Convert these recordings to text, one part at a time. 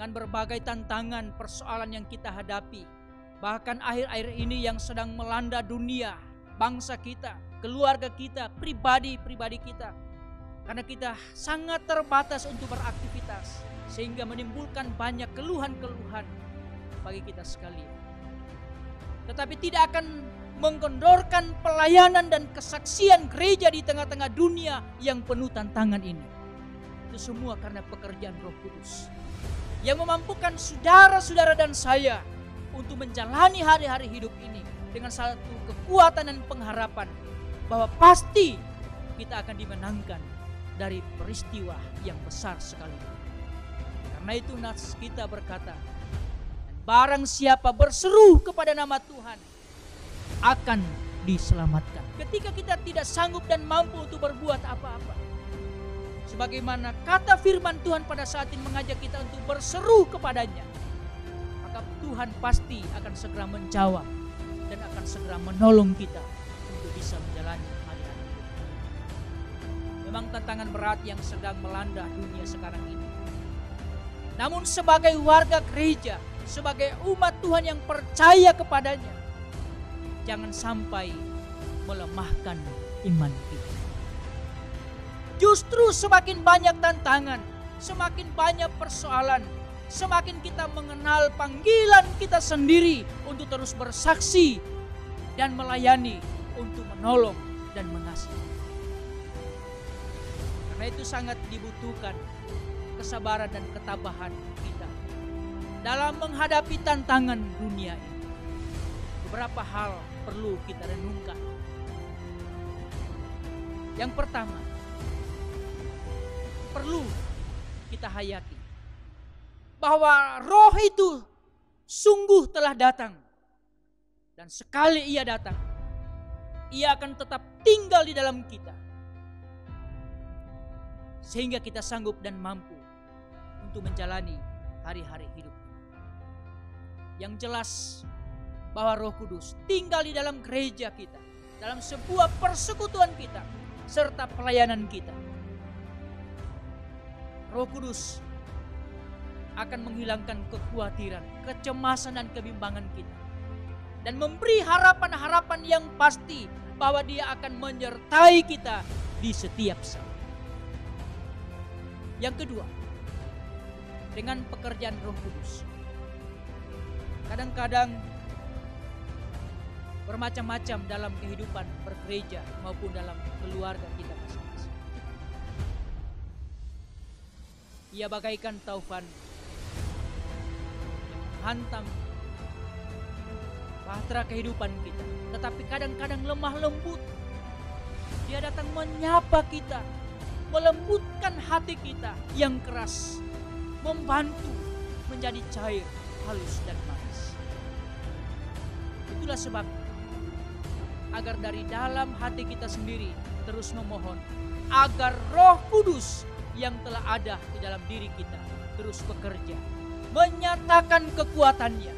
dengan berbagai tantangan, persoalan yang kita hadapi. Bahkan akhir-akhir ini yang sedang melanda dunia, bangsa kita, keluarga kita, pribadi-pribadi kita. Karena kita sangat terbatas untuk beraktivitas, sehingga menimbulkan banyak keluhan-keluhan bagi kita sekalian. Tetapi tidak akan menggendorkan pelayanan dan kesaksian gereja di tengah-tengah dunia yang penuh tantangan ini. Itu semua karena pekerjaan Roh Kudus yang memampukan saudara-saudara dan saya untuk menjalani hari-hari hidup ini dengan satu kekuatan dan pengharapan bahwa pasti kita akan dimenangkan dari peristiwa yang besar sekali. Karena itu nas kita berkata, barang siapa berseru kepada nama Tuhan akan diselamatkan. Ketika kita tidak sanggup dan mampu untuk berbuat apa-apa, sebagaimana kata firman Tuhan pada saat ini mengajak kita untuk berseru kepadanya, maka Tuhan pasti akan segera menjawab dan akan segera menolong kita untuk bisa menjalani hari-hari. Memang tantangan berat yang sedang melanda dunia sekarang ini. Namun sebagai warga gereja, sebagai umat Tuhan yang percaya kepadanya, jangan sampai melemahkan iman kita. Justru semakin banyak tantangan, semakin banyak persoalan, semakin kita mengenal panggilan kita sendiri untuk terus bersaksi dan melayani, untuk menolong dan mengasihi. Karena itu sangat dibutuhkan kesabaran dan ketabahan kita dalam menghadapi tantangan dunia ini. Beberapa hal perlu kita renungkan. Yang pertama, perlu kita hayati bahwa Roh itu sungguh telah datang, dan sekali Ia datang, Ia akan tetap tinggal di dalam kita, sehingga kita sanggup dan mampu untuk menjalani hari-hari hidup. Yang jelas bahwa Roh Kudus tinggal di dalam gereja kita, dalam sebuah persekutuan kita, serta pelayanan kita. Roh Kudus akan menghilangkan kekhawatiran, kecemasan dan kebimbangan kita, dan memberi harapan-harapan yang pasti bahwa Dia akan menyertai kita di setiap saat. Yang kedua, dengan pekerjaan Roh Kudus, kadang-kadang bermacam-macam dalam kehidupan bergereja maupun dalam keluarga kita masing-masing. Ia bagaikan taufan yang menghantam bahtera kehidupan kita, tetapi kadang-kadang lemah lembut. Dia datang menyapa kita, melembutkan hati kita yang keras, membantu menjadi cair, halus dan manis. Itulah sebabnya agar dari dalam hati kita sendiri terus memohon agar Roh Kudus yang telah ada di dalam diri kita terus bekerja, menyatakan kekuatannya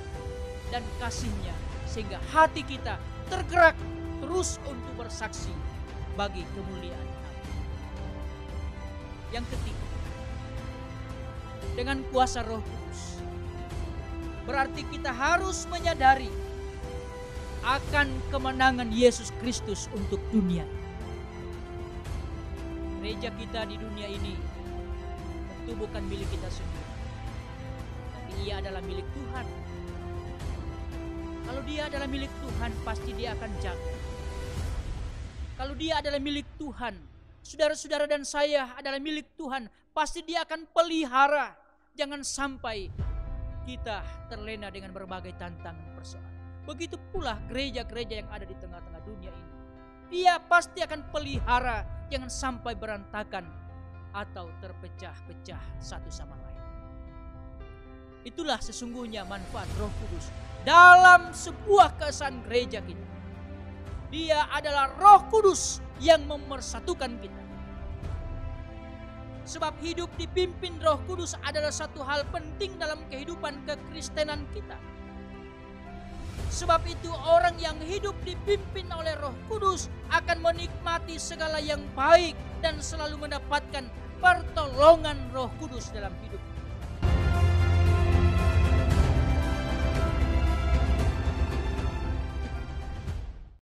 dan kasih-Nya, sehingga hati kita tergerak terus untuk bersaksi bagi kemuliaan Allah. Yang ketiga, dengan kuasa Roh Kudus, berarti kita harus menyadari akan kemenangan Yesus Kristus untuk dunia. Gereja kita di dunia ini tentu bukan milik kita sendiri, tapi ia adalah milik Tuhan. Kalau dia adalah milik Tuhan, pasti Dia akan jaga. Kalau dia adalah milik Tuhan, saudara-saudara dan saya adalah milik Tuhan, pasti Dia akan pelihara. Jangan sampai kita terlena dengan berbagai tantangan persoalan. Begitu pula gereja-gereja yang ada di tengah-tengah dunia ini. Dia pasti akan pelihara, jangan sampai berantakan atau terpecah-pecah satu sama lain. Itulah sesungguhnya manfaat Roh Kudus dalam sebuah keesaan gereja kita. Dia adalah Roh Kudus yang memersatukan kita. Sebab hidup dipimpin Roh Kudus adalah satu hal penting dalam kehidupan kekristenan kita. Sebab itu orang yang hidup dipimpin oleh Roh Kudus akan menikmati segala yang baik dan selalu mendapatkan pertolongan Roh Kudus dalam hidup.